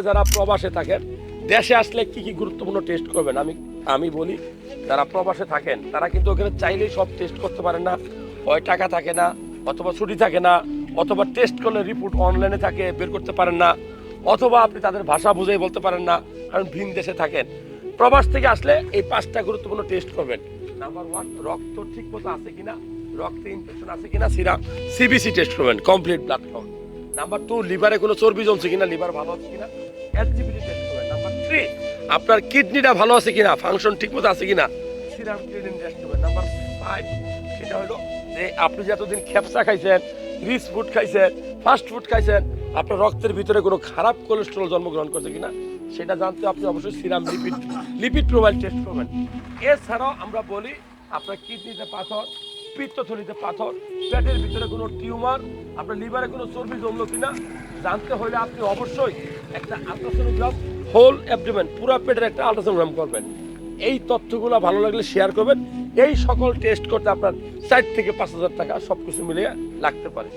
যারা প্রবাসে থাকেন, দেশে আসলে কি কি গুরুত্বপূর্ণ টেস্ট করবেন আমি বলি, যারা প্রবাসে থাকেন তারা কিন্তু ওখানে চাইলেই সব টেস্ট করতে পারেন না। হয় টাকা থাকে না, অথবা ছুটি থাকে না, অথবা টেস্ট করলে রিপোর্ট অনলাইনে থাকে বের করতে পারেন না, অথবা আপনি তাদের ভাষা বুঝেই বলতে পারেন না, কারণ ভিন দেশে থাকেন। প্রবাস থেকে আসলে এই 5টা গুরুত্বপূর্ণ টেস্ট করবেন। নাম্বার 1, রক্ত ঠিক মতো আছে কিনা, রক্তে ইনফেকশন আছে কিনা, সিবিসি টেস্ট করবেন, কমপ্লিট ব্লাড কাউন্ট। নাম্বার 2, লিভারে কোনো চর্বি জমছে কিনা, লিভার ভালো আছে কিনা, এলজিবিটি টেস্ট করবেন। নাম্বার 3, আপনার কিডনিটা ভালো আছে কিনা, ফাংশন ঠিকমতো আছে কিনা, সিরাম ক্রিয়েটিনিন টেস্ট করবেন। নাম্বার 5, সেটা হলো যে আপনি যে এতদিন খেপসা খাইছেন, রিচ ফুড খাইছেন, ফাস্ট ফুড খাইছেন, আপনার রক্তের ভিতরে কোনো খারাপ কোলেস্টেরল জন্মগ্রহণ করছে কিনা সেটা জানতে আপনি অবশ্যই সিরাম লিপিড প্রোফাইল টেস্ট করবেন। এছাড়াও আমরা বলি আপনার কিডনিতে পাথর, পিত্তথলিতে পাথর, পেটের ভিতরে কোনো টিউমার, আপনার লিভারে কোনো চর্বি জমলো কিনা জানতে হলে আপনি অবশ্যই একটা আলট্রাসোনোগ্রাম, হোল অ্যাবডোমেন, পুরো পেটের একটা আলট্রাসোনোগ্রাম করবেন। এই তথ্যগুলো ভালো লাগলে শেয়ার করবেন। এই সকল টেস্ট করতে আপনার 4 থেকে 5 হাজার টাকা সবকিছু মিলিয়ে লাগতে পারে।